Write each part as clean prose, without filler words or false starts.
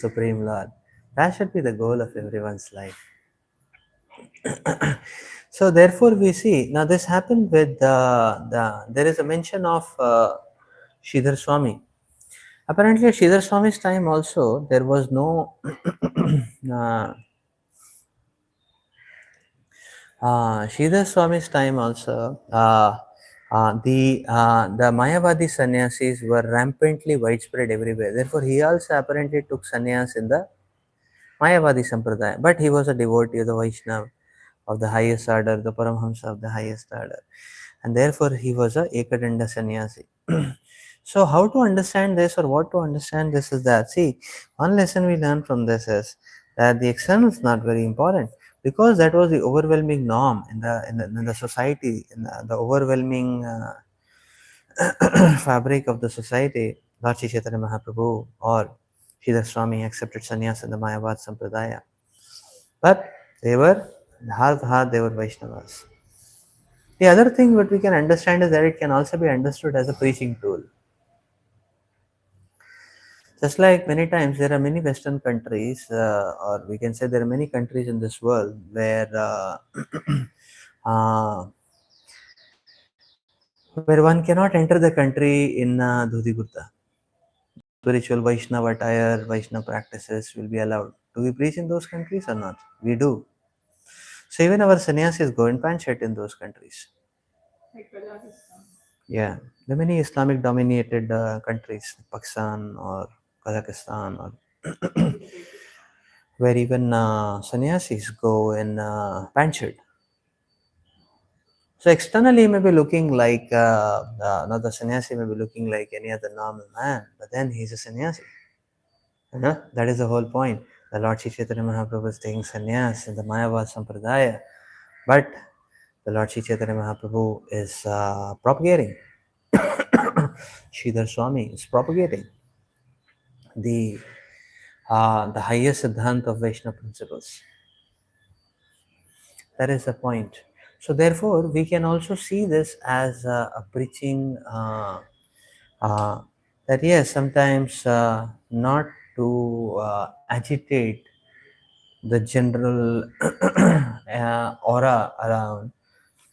Supreme Lord. That should be the goal of everyone's life. So therefore we see, now this happened with there is a mention of Sridhar Swami. Apparently at Sridhar Swami's time also there was no Sridhar Swami's time also, the Mayavadi sannyasis were rampantly widespread everywhere. Therefore, he also apparently took sannyas in the Mayavadi Sampradaya, but he was a devotee of the Vaishnava of the highest order, the Paramhamsa of the highest order, and therefore he was a Ekadanda sannyasi. So, how to understand this or what to understand this is that, see, one lesson we learn from this is that the external is not very important, because that was the overwhelming norm in the society, in the overwhelming fabric of the society. Lord Sri Chaitanya Mahaprabhu or Sridhar Swami accepted sannyas in the Mayavad Sampradaya, but they were they were Vaishnavas. The other thing what we can understand is that it can also be understood as a preaching tool. Just like many times there are many Western countries, or we can say there are many countries in this world where uh, where one cannot enter the country in dhoti kurta. Spiritual Vaishnava attire, Vaishnava practices will be allowed. Do we preach in those countries or not? We do. So even our sannyasis go in pant shirt in those countries. Yeah, the many Islamic dominated countries, Pakistan or Kazakhstan, or where even sannyasis go in pant shirt. So externally, he may be looking like not the sannyasi may be looking like any other normal man, but then he's a sannyasi. That is the whole point. The Lord Sri Chaitanya Mahaprabhu is taking sannyas in the Mayavad Sampradaya, but the Lord Sri Chaitanya Mahaprabhu is propagating. Sridhar Swami is propagating the highest siddhant of Vaishnava principles. That is the point. So therefore, we can also see this as a preaching uh, that yes, sometimes not to agitate the general aura around.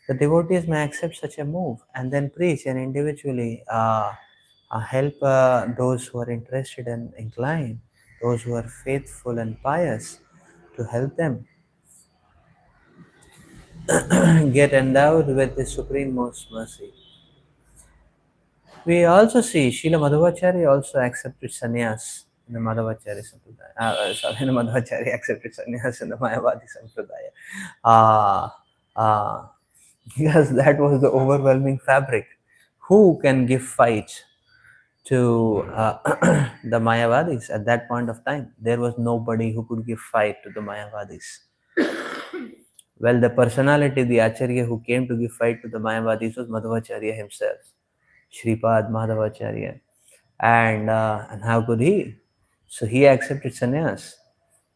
The devotees may accept such a move and then preach and individually help those who are interested and inclined, those who are faithful and pious, to help them get endowed with the supreme most mercy. We also see Srila Madhvacharya also accepted sannyas in the Madhvacharya Sampradaya. In the Madhvacharya accepted sannyas in the Mayavadi Sampradaya. Uh, uh, because that was the overwhelming fabric. Who can give fight to the Mayavadis at that point of time? There was nobody who could give fight to the Mayavadis. Well, the personality, the Acharya who came to give fight to the Mayavadis was Madhvacharya himself, Shripad Madhavacharya. And how could he? So he accepted sannyas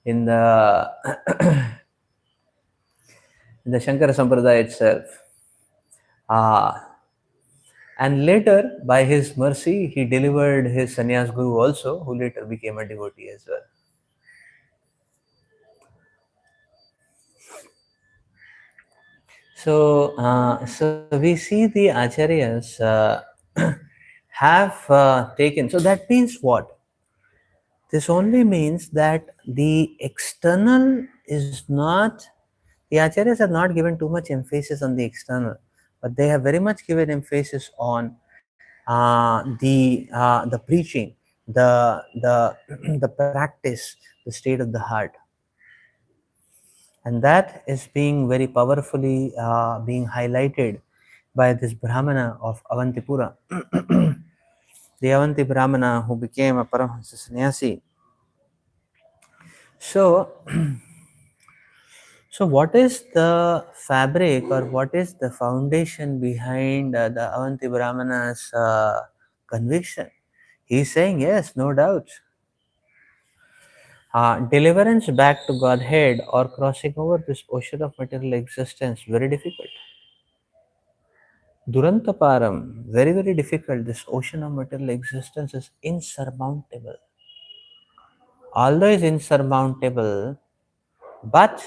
in the in the Shankara Sampradaya itself. And later, by his mercy, he delivered his sannyas guru also, who later became a devotee as well. So we see the acharyas have taken. So that means what? This only means that the external is not. The acharyas have not given too much emphasis on the external, but they have very much given emphasis on the preaching, the the practice, the state of the heart, and that is being very powerfully being highlighted by this Brahmana of Avantipura, the Avanti Brahmana who became a Paramahansa sannyasi. So, so what is the fabric or what is the foundation behind the Avanti Brahmana's conviction? He's saying yes, no doubt. Deliverance back to Godhead or crossing over this ocean of material existence, very difficult. Durantaparam, very, very difficult. This ocean of material existence is insurmountable. although it's insurmountable, but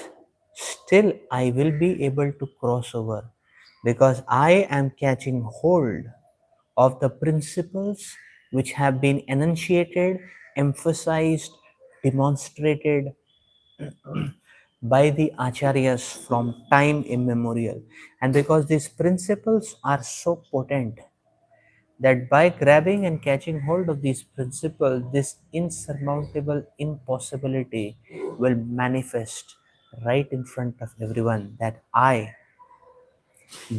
still I will be able to cross over because I am catching hold of the principles which have been enunciated, emphasized, demonstrated by the acharyas from time immemorial. And because these principles are so potent, that by grabbing and catching hold of these principles, this insurmountable impossibility will manifest right in front of everyone. That I,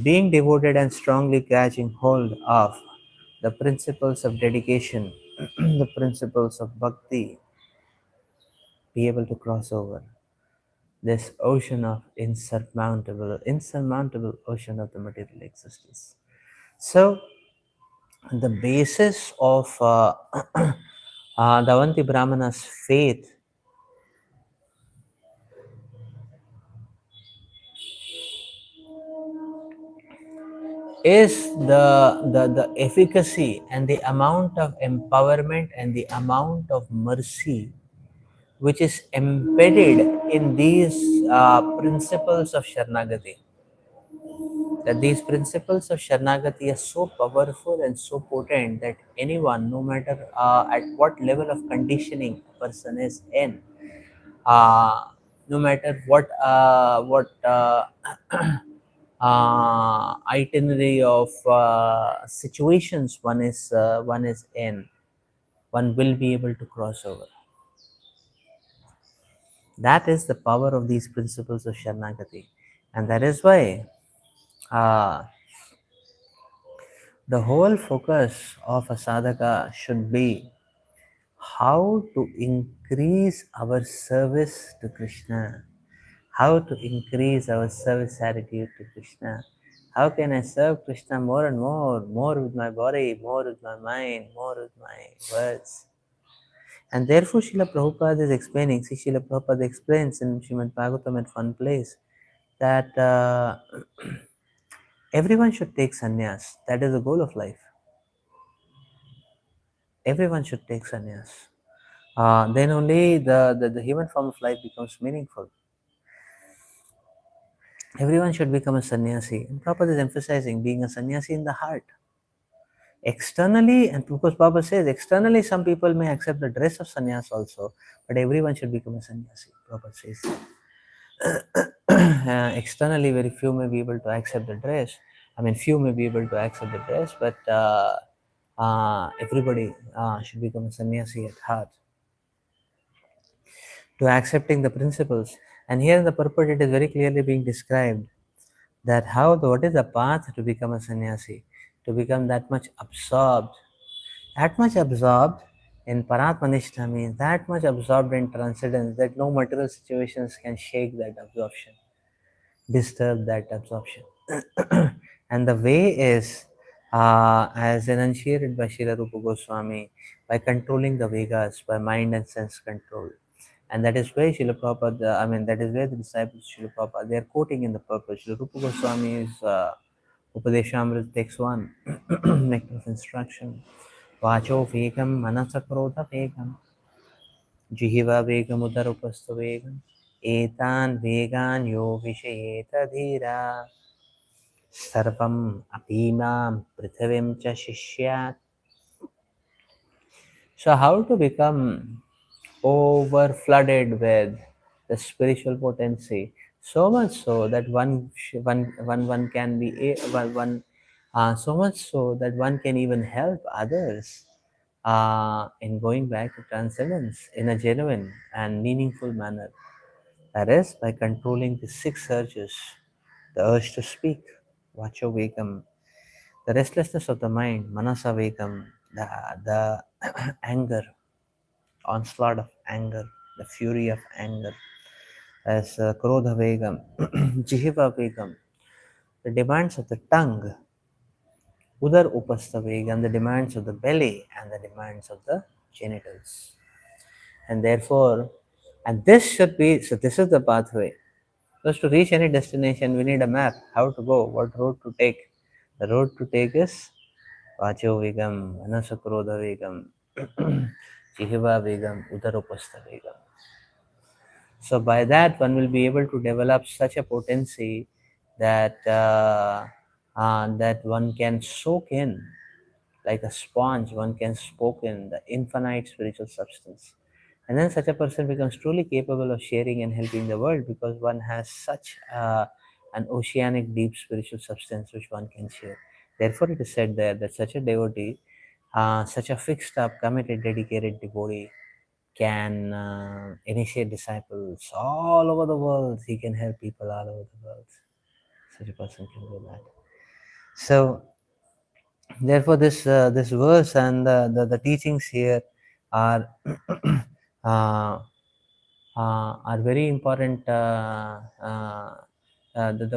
being devoted and strongly catching hold of the principles of dedication, the principles of bhakti, be able to cross over this ocean of insurmountable ocean of the material existence. So, the basis of the Avanti Brahmana's faith is the efficacy and the amount of empowerment and the amount of mercy which is embedded in these principles of Sharanagati. That these principles of Sharanagati are so powerful and so potent that anyone, no matter at what level of conditioning a person is in, no matter what itinerary of situations one is in, one will be able to cross over. That is the power of these principles of Sharanagati, and that is why uh, the whole focus of a sadhaka should be how to increase our service to Krishna, how to increase our service attitude to Krishna. How can I serve Krishna more and more with my body, more with my mind, more with my words? And therefore, Srila Prabhupada is explaining, see, Srila Prabhupada explains in Srimad Bhagwatam at one place that everyone should take sannyas. That is the goal of life. Everyone should take sannyas. Then only the human form of life becomes meaningful. Everyone should become a sannyasi. And Prabhupada is emphasizing being a sannyasi in the heart. Externally, and because Baba says, externally some people may accept the dress of sannyas also, but everyone should become a sannyasi. Prabhupada says. Externally, very few may be able to accept the dress. I mean, few may be able to accept the dress, but everybody should become a sannyasi at heart to accepting the principles. And here in the purport, it is very clearly being described that what is the path to become a sannyasi, to become that much absorbed in Paratmanishta means that much absorbed in transcendence that no material situations can shake that absorption, disturb that absorption. And the way is, as enunciated by Srila Rupa Goswami, by controlling the Vegas, by mind and sense control. And that is where Srila Prabhupada, that is where the disciples of Srila Prabhupada, they are quoting in the purpose. Srila Rupa Goswami's Upadeshamrita takes one, nectar of instruction. Vacho vegam manasakrodha vegam, jihiva vegam udarupastu vegam, etan vegan yo vishayeta dhira, sarvam apimam prithivim cha shishyat. So how to become over flooded with the spiritual potency, so much so that one can be one so much so that one can even help others in going back to transcendence in a genuine and meaningful manner. That is by controlling the six urges: the urge to speak, vacho vegam; the restlessness of the mind, manasa vegam; the anger, onslaught of anger, the fury of anger, as Krodha Vegam, Jihiva Vegam, the demands of the tongue, Udar Upastha Vegam, the demands of the belly, and the demands of the genitals. And therefore, and this should be, so this is the pathway. Because to reach any destination, we need a map, how to go, what road to take. The road to take is Vacho Vegam, Manasa Krodha Vegam. Jihiva Vegam, Udarupastha Vegam. So by that, one will be able to develop such a potency that that one can soak in like a sponge. One can soak in the infinite spiritual substance, and then such a person becomes truly capable of sharing and helping the world because one has such an oceanic, deep spiritual substance which one can share. Therefore, it is said there that such a devotee, such a fixed up, committed, dedicated devotee can initiate disciples all over the world. He can help people all over the world. Such a person can do that. So, therefore, this verse and the teachings here are uh, are very important. The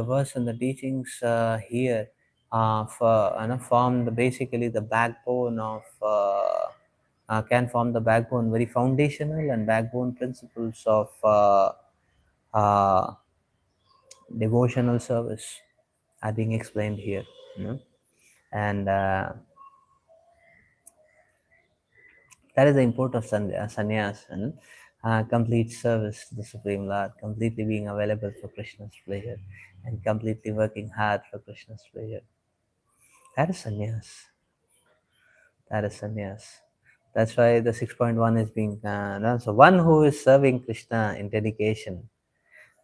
verse and the teachings here form basically the backbone of. Can form the backbone, very foundational and backbone principles of uh, devotional service are being explained here. You know? And that is the import of sannyas, and complete service to the Supreme Lord, completely being available for Krishna's pleasure, and completely working hard for Krishna's pleasure. That is sannyas. That is sannyas. That's why the 6.1 is being done. So one who is serving Krishna in dedication.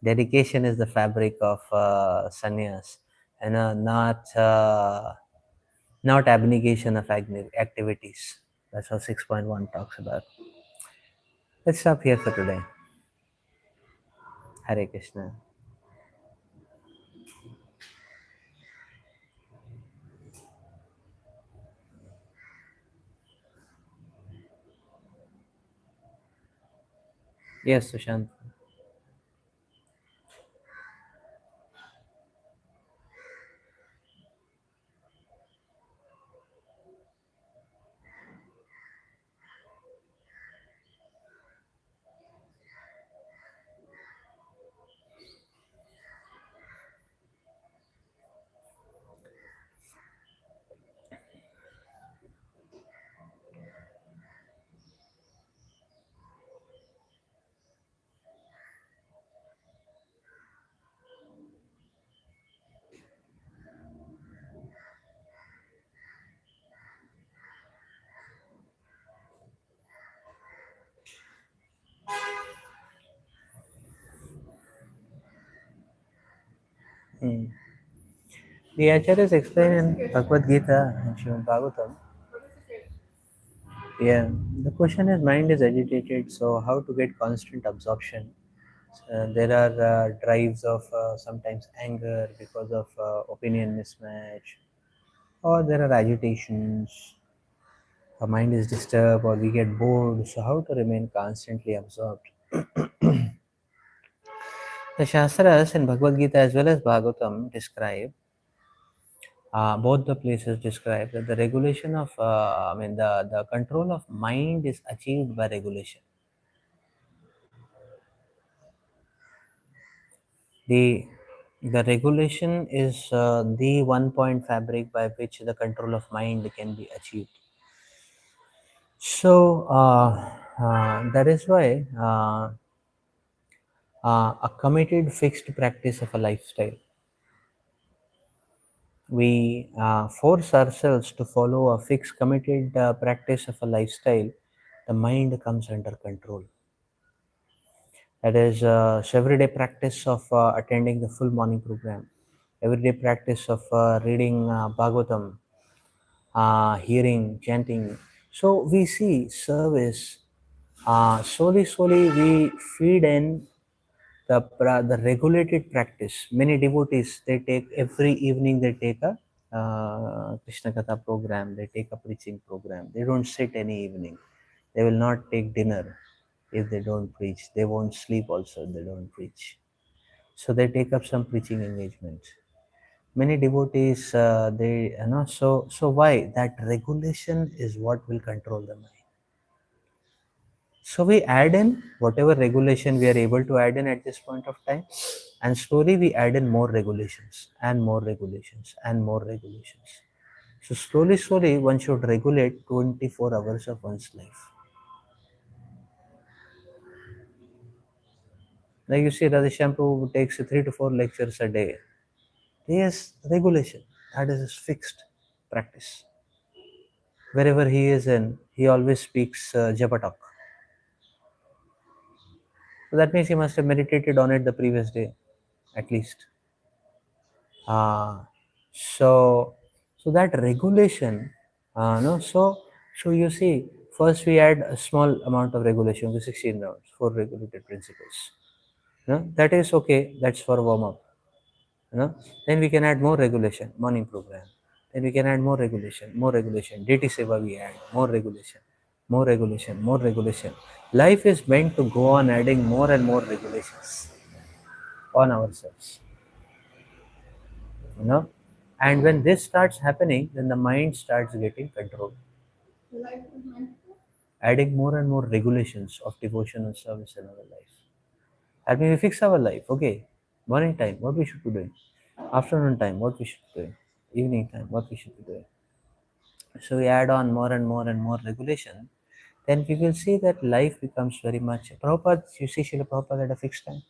Dedication is the fabric of sannyas, and not abnegation of activities. That's what 6.1 talks about. Let's stop here for today. Hare Krishna. Yes, Sushant. Mm. The acharyas explain in Bhagavad Gita and Srimad Bhagwatam. Yeah, the question is mind is agitated, so how to get constant absorption? There are drives of sometimes anger because of opinion mismatch, or there are agitations. Our mind is disturbed, or we get bored. So, how to remain constantly absorbed? The Shastras in Bhagavad Gita as well as Bhagavatam describe both the places describe that the regulation of the control of mind is achieved by regulation. The regulation is the one point fabric by which the control of mind can be achieved. So that is why a committed fixed practice of a lifestyle, we force ourselves to follow a fixed committed practice of a lifestyle, the mind comes under control. That is everyday practice of attending the full morning program, everyday practice of reading Bhagavatam, hearing, chanting. So we see service. Slowly, we feed in the regulated practice. Many devotees, they take every evening, they take a Krishna Katha program, they take a preaching program. They don't sit any evening. They will not take dinner if they don't preach. They won't sleep also if they don't preach. So they take up some preaching engagements. Many devotees, so why? That regulation is what will control the mind. So we add in whatever regulation we are able to add in at this point of time, and slowly we add in more regulations and more regulations and more regulations. So slowly, one should regulate 24 hours of one's life. Like you see, Radhishyam takes 3 to 4 lectures a day. He has regulation. That is his fixed practice. Wherever he is in, he always speaks Japatak. So that means he must have meditated on it the previous day, at least. So so that regulation, no. So you see, first we add a small amount of regulation to 16 rounds, 4 regulated principles. No, that is okay. That's for warm up. Then we can add more regulation, morning program. Then we can add more regulation. DT seva we add more regulation, more regulation, more regulation. Life is meant to go on adding more and more regulations on ourselves. you know and when this starts happening, then the mind starts getting control. Adding more and more regulations of devotion and service in our life. And we fix our life. Okay, morning time, what we should be doing. Afternoon time, what we should be doing. Evening time, what we should be doing. So we add on more and more and more regulation, then we will see that life becomes very much. Prabhupada, you see, Srila Prabhupada had a fixed time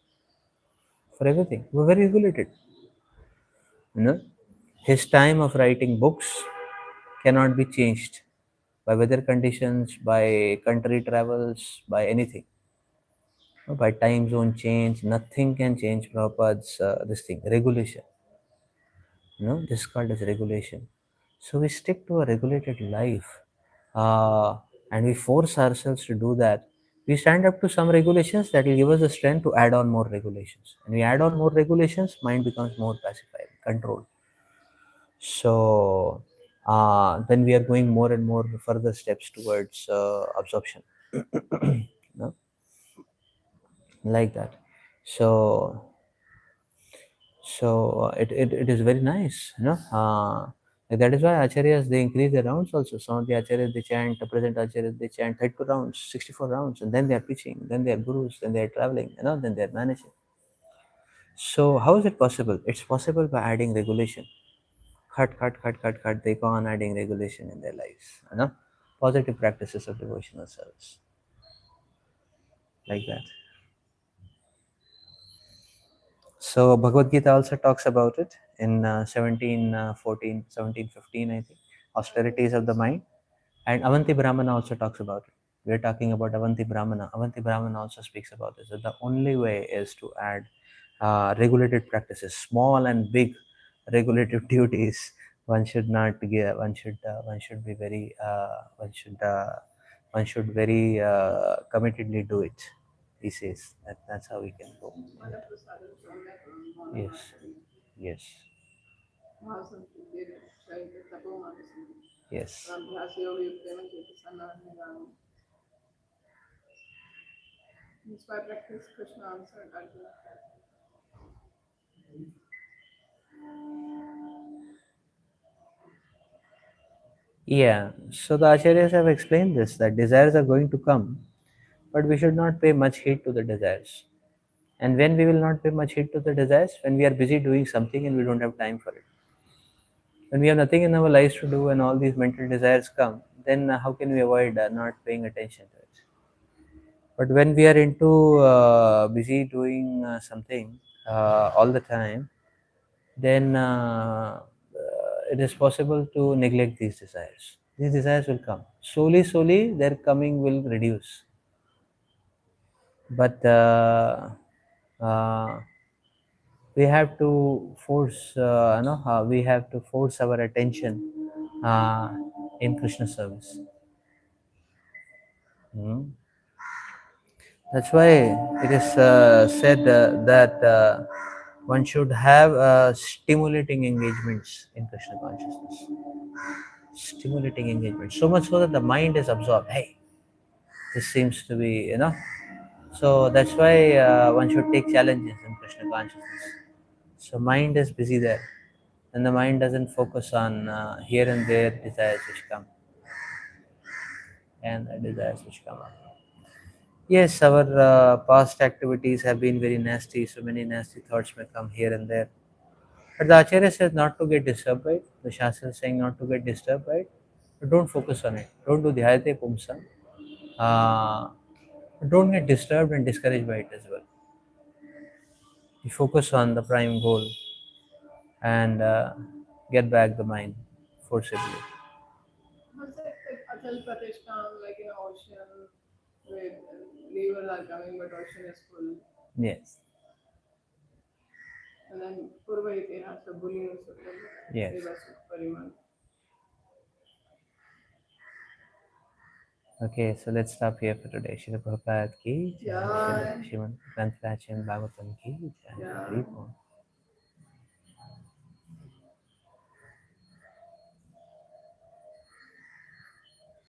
for everything. We were very regulated. You know, his time of writing books cannot be changed by weather conditions, by country travels, by anything, by time zone change. Nothing can change Prabhupada's this thing, regulation. This is called as regulation. So we stick to a regulated life, and we force ourselves to do that. We stand up to some regulations that will give us the strength to add on more regulations. And we add on more regulations, mind becomes more pacified, controlled. So then we are going more and more further steps towards absorption. No? Like that. So it is very nice. That is why acharyas, they increase their rounds also. Some of the acharyas, they chant, the present acharyas, they chant 32 rounds, 64 rounds, and then they are preaching, then they are gurus, then they are traveling, then they are managing. So how is it possible? It's possible by adding regulation. Cut. They go on adding regulation in their lives. Positive practices of devotional service. Like that. So Bhagavad Gita also talks about it in 17:14, 17:15, I think, austerities of the mind. And Avanti Brahmana also talks about it. We are talking about Avanti Brahmana. Avanti Brahmana also speaks about this. That the only way is to add regulated practices, small and big regulative duties. One should not give. One should be very. One should very committedly do it. He says that's how we can go. Yes. Yes. Yes. Yeah. So the acharyas have explained this, that desires are going to come, but we should not pay much heed to the desires. And when we will not pay much heed to the desires, when we are busy doing something and we don't have time for it. When we have nothing in our lives to do and all these mental desires come, then how can we avoid not paying attention to it? But when we are into busy doing something all the time, then it is possible to neglect these desires. These desires will come. Slowly, their coming will reduce. But uh, we have to force, we have to force our attention in Krishna service. Hmm. That's why it is said that one should have stimulating engagements in Krishna consciousness. Stimulating engagement. So much so that the mind is absorbed. Hey, this seems to be, So that's why one should take challenges in Krishna consciousness. So mind is busy there. And the mind doesn't focus on here and there desires which come. And the desires which come up. Yes, our past activities have been very nasty, so many nasty thoughts may come here and there. But the Acharya says not to get disturbed by it. The Shastra is saying not to get disturbed by it. But don't focus on it. Don't do dhyate pumsa. Don't get disturbed and discouraged by it as well. You focus on the prime goal and get back the mind forcibly. It's like Atal Pradesh Kam, like in ocean, with rivers are coming, but ocean is full. Yes. And then Purva Itihasa, Bullying Sukul, Yes. Devasuk Pariman. Okay, so let's stop here for today. Shri Prabhupada ki jai, Yeah. Shrimad Bhagwatam ki jai. Yeah. Hari Bol.